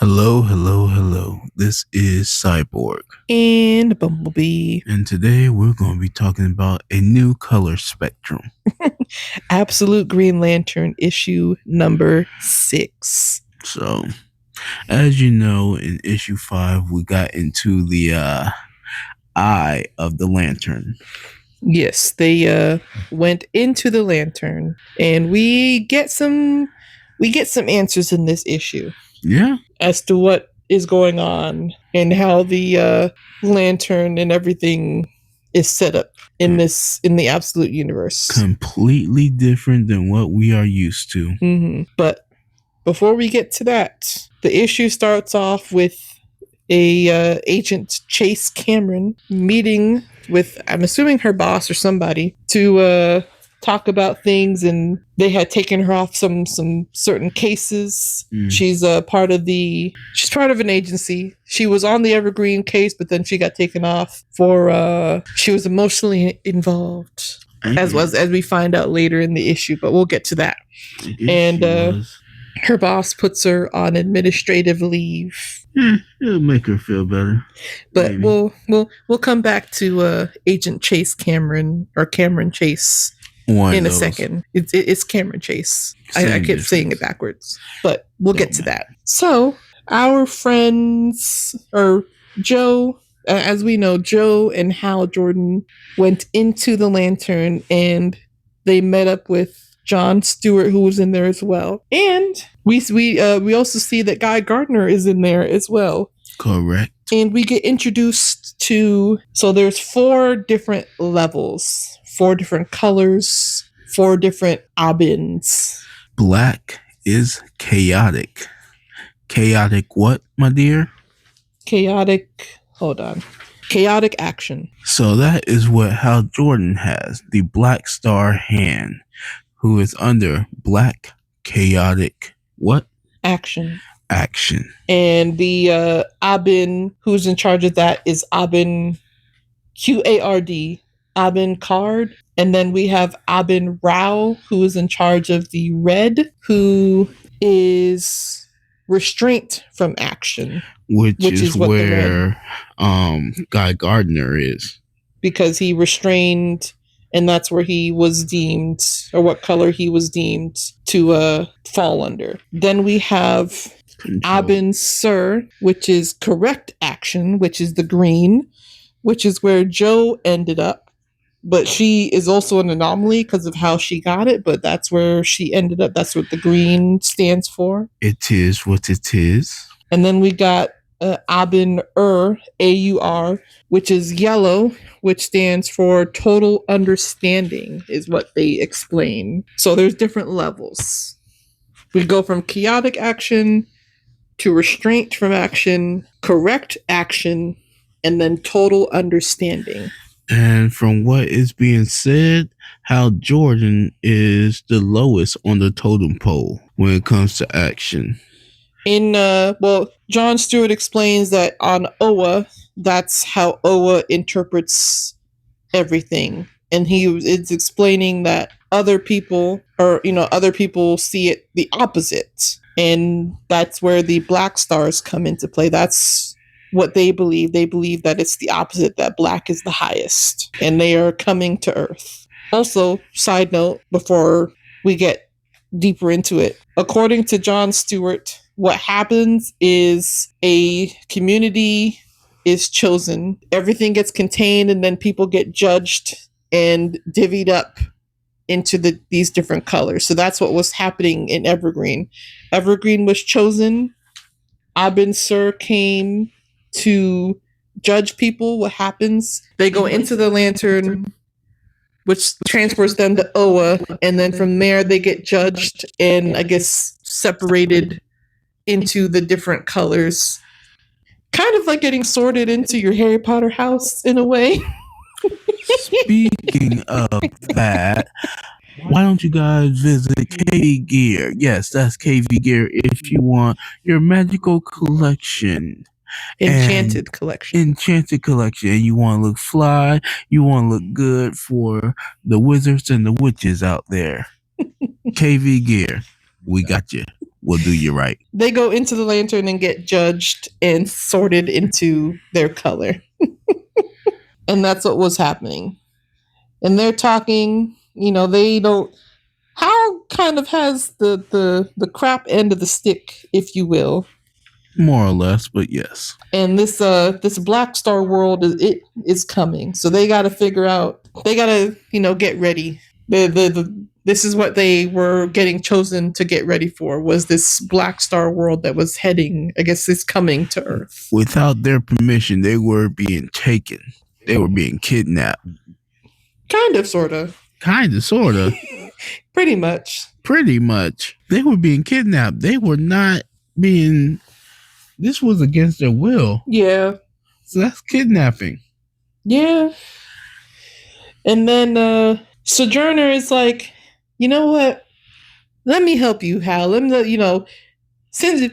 Hello, hello, hello. This is Cyborg. And Bumblebee. And today we're going to be talking about a new color spectrum. Absolute Green Lantern issue number 6. So, as you know, in issue 5, we got into the eye of the lantern. Yes, they went into the lantern, and we get some answers in this issue. Yeah. As to what is going on and how the lantern and everything is set up in the absolute universe. Completely different than what we are used to. Mm-hmm. But before we get to that, the issue starts off with Agent Chase Cameron meeting with, I'm assuming, her boss or somebody to talk about things, and they had taken her off some certain cases. She's part of an agency. She was on the Evergreen case, but then she got taken off for she was emotionally involved, as we find out later in the issue, but we'll get to that. And her boss puts her on administrative leave. It'll make her feel better. But maybe. we'll come back to Agent Chase Cameron, or Cameron Chase, in a second. It's Cameron Chase. I kept saying it backwards, but we'll get to that. So our friends, or Joe, as we know, Joe and Hal Jordan went into the lantern, and they met up with John Stewart, who was in there as well. And we also see that Guy Gardner is in there as well. Correct. And we get introduced to, so there's 4 different levels, 4 different colors, 4 different Abins. Black is chaotic. Chaotic what, my dear? Chaotic action. So that is what Hal Jordan has, the Black Star hand, who is under Black Chaotic what? Action. And the Abin who's in charge of that is Abin Qard, Abin Card. And then we have Abin Rao, who is in charge of the red, who is restraint from action. Which is where Guy Gardner is. Because he restrained, and that's where he was deemed, or what color he was deemed to fall under. Then we have Abin Sur, which is correct action, which is the green, which is where Joe ended up. But she is also an anomaly because of how she got it, but that's where she ended up. That's what the green stands for. It is what it is. And then we got Abin Aur, which is yellow, which stands for total understanding, is what they explain. So there's different levels. We go from chaotic action to restraint from action, correct action, and then total understanding. And from what is being said, Hal Jordan is the lowest on the totem pole when it comes to action. John Stewart explains that on Oa, that's how Oa interprets everything. And he is explaining that other people see it the opposite. And that's where the Black Stars come into play. That's what they believe. They believe that it's the opposite, that black is the highest, and they are coming to Earth. Also, side note, before we get deeper into it, according to John Stewart, what happens is a community is chosen, everything gets contained, and then people get judged and divvied up into these different colors. So that's what was happening in Evergreen. Evergreen was chosen. Abin Sur came to judge people. What happens? They go into the lantern, which transfers them to Oa, and then from there they get judged and, I guess, separated into the different colors. Kind of like getting sorted into your Harry Potter house in a way. Speaking of that, why don't you guys visit KV Gear? Yes, that's KV Gear if you want your magical collection. Enchanted collection. And you want to look fly, you want to look good for the wizards and the witches out there. KV Gear, we got you. will do you right. They go into the lantern and get judged and sorted into their color. And that's what was happening. And they're talking, they don't. Hal kind of has the crap end of the stick, if you will. More or less, but yes. And this Black Star world is coming. So they got to figure out. They got to get ready. This is what they were getting chosen to get ready for, was this Black Star world that was heading, I guess, is coming to Earth. Without their permission, they were being taken. They were being kidnapped. Kind of, sort of. Kind of, sort of. Pretty much. Pretty much. They were being kidnapped. They were not being... This was against their will. Yeah. So that's kidnapping. Yeah. And then Sojourner is like, you know what? Let me help you, Hal. Let me, since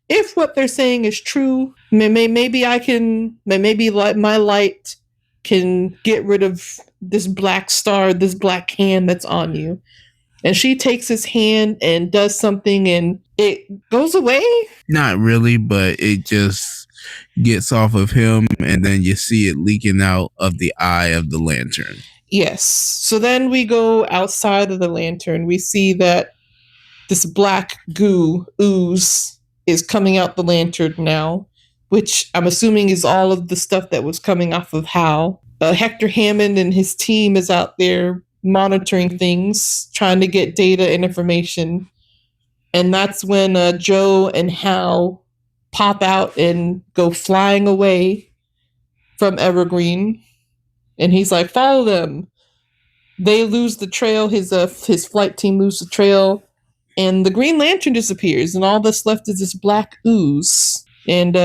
if what they're saying is true, maybe I can, maybe my light can get rid of this black star, this black hand that's on you. And she takes his hand and does something, and it goes away. Not really, but it just gets off of him, and then you see it leaking out of the eye of the lantern. Yes. So then we go outside of the lantern. We see that this black goo ooze is coming out the lantern now, which I'm assuming is all of the stuff that was coming off of Hal. Hector Hammond and his team is out there monitoring things, trying to get data and information. And that's when Joe and Hal pop out and go flying away from Evergreen. And he's like, follow them. They lose the trail. His flight team lose the trail. And the Green Lantern disappears. And all that's left is this black ooze. And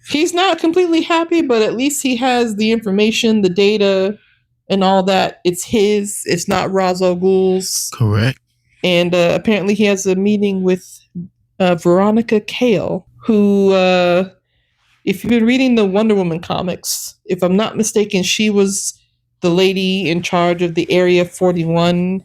he's not completely happy, but at least he has the information, the data, and all that. It's his. It's not Ra's al Ghul's. Correct. And apparently he has a meeting with Veronica Cale, who, if you've been reading the Wonder Woman comics, if I'm not mistaken, she was the lady in charge of the Area 41,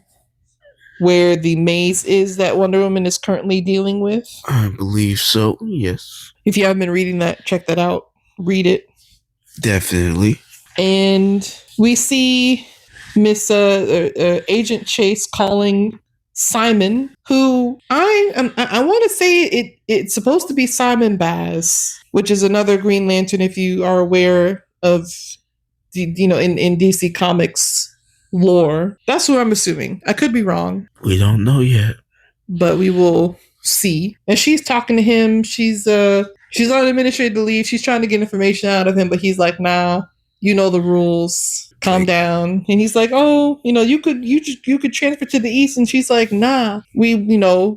where the maze is that Wonder Woman is currently dealing with. I believe so, yes. If you haven't been reading that, check that out. Read it. Definitely. And we see Miss Agent Chase calling Simon, who I want to say it's supposed to be Simon Baz, which is another Green Lantern, if you are aware of the, in DC Comics lore. That's who I'm assuming. I could be wrong. We don't know yet, but we will see. And she's talking to him. She's on administrative leave. She's trying to get information out of him, but he's like, nah, you know the rules. Calm down. And he's like, oh, you could transfer to the east. And she's like, nah, we,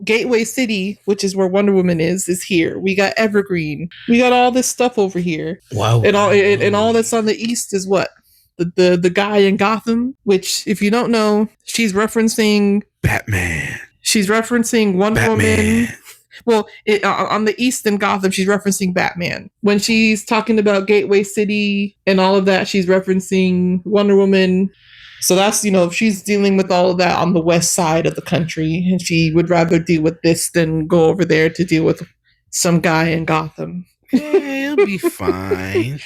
Gateway City, which is where Wonder Woman is here. We got Evergreen. We got all this stuff over here. Wow. And all that's on the east is what? The guy in Gotham, which, if you don't know, she's referencing Batman. She's referencing Wonder Woman. Well, on the east in Gotham, she's referencing Batman. When she's talking about Gateway City and all of that, she's referencing Wonder Woman. So that's, she's dealing with all of that on the west side of the country. And she would rather deal with this than go over there to deal with some guy in Gotham. Yeah, it'll be fine.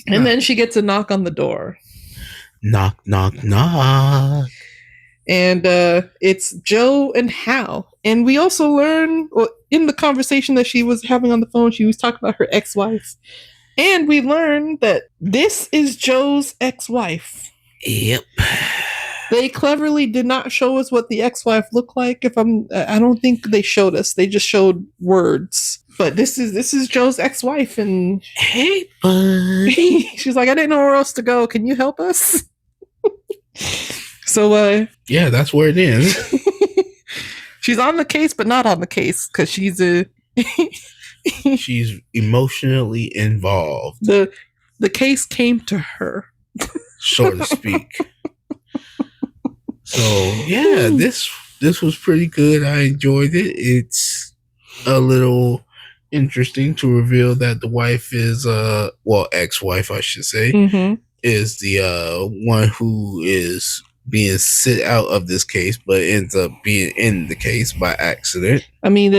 And then she gets a knock on the door. Knock, knock, knock. And it's Joe and Hal. And we also learn, in the conversation that she was having on the phone, she was talking about her ex-wife. And we learned that this is Joe's ex-wife. Yep. They cleverly did not show us what the ex-wife looked like. I don't think they showed us. They just showed words. But this is Joe's ex-wife, and hey, buddy. She's like, I didn't know where else to go. Can you help us? So, yeah, that's where it is. She's on the case, but not on the case, because she's she's emotionally involved. The case came to her, so to speak. So yeah, this was pretty good. I enjoyed it. It's a little interesting to reveal that the wife is ex-wife, I should say, is the one who is being sit out of this case, but ends up being in the case by accident. I mean,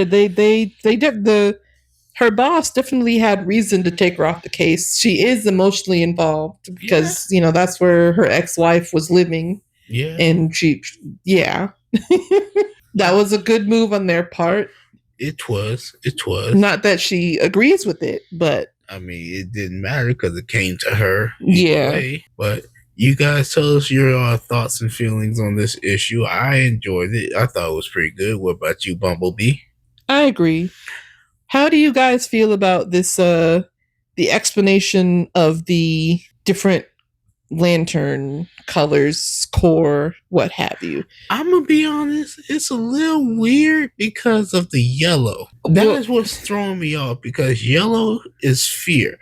her boss definitely had reason to take her off the case. She is emotionally involved because that's where her ex-wife was living. Yeah, and that was a good move on their part. It was. Not that she agrees with it, but I mean, it didn't matter because it came to her. Yeah. Way. But you guys tell us your thoughts and feelings on this issue. I enjoyed it. I thought it was pretty good. What about you, Bumblebee? I agree. How do you guys feel about this? The explanation of the different lantern colors, core, what have you. I'm gonna be honest, it's a little weird because of the yellow. That is what's throwing me off, because yellow is fear,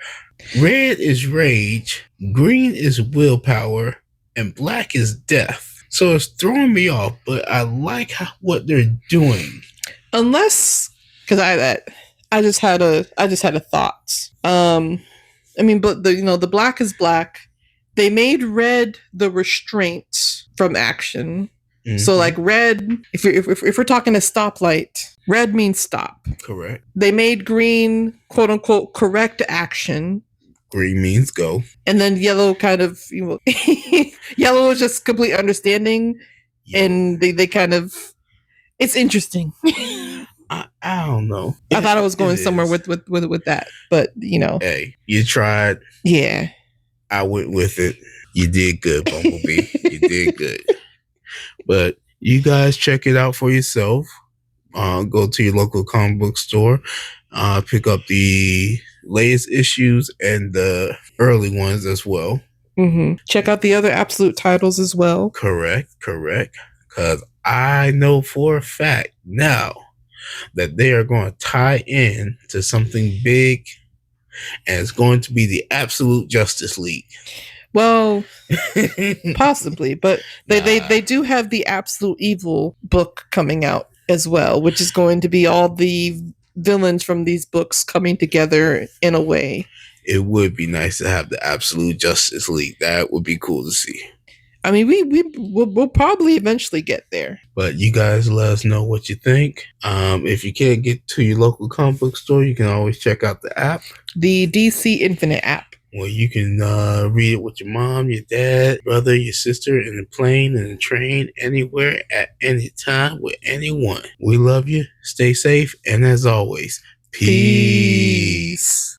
red is rage, green is willpower, and black is death. So it's throwing me off, but I like what they're doing. Unless, because I just had a thought. I mean, but the black is black. They made red the restraint from action. Mm-hmm. So like red, if we're talking a stoplight, red means stop. Correct. They made green, quote unquote, correct action. Green means go. And then yellow kind of, yellow is just complete understanding. Yeah. And they kind of, it's interesting. I don't know. I thought I was going somewhere with that, but Hey, you tried. Yeah. I went with it. You did good, Bumblebee. You did good. But you guys check it out for yourself. Go to your local comic book store. Pick up the latest issues and the early ones as well. Mm-hmm. Check out the other Absolute titles as well. Correct. Because I know for a fact now that they are going to tie in to something big, and it's going to be the Absolute Justice League. Well, possibly, but they do have the Absolute Evil book coming out as well, which is going to be all the villains from these books coming together in a way. It would be nice to have the Absolute Justice League. That would be cool to see. I mean, we'll probably eventually get there. But you guys let us know what you think. If you can't get to your local comic book store, you can always check out the app. The DC Infinite app. Well, you can read it with your mom, your dad, brother, your sister, in the plane, in the train, anywhere, at any time, with anyone. We love you. Stay safe. And as always, peace.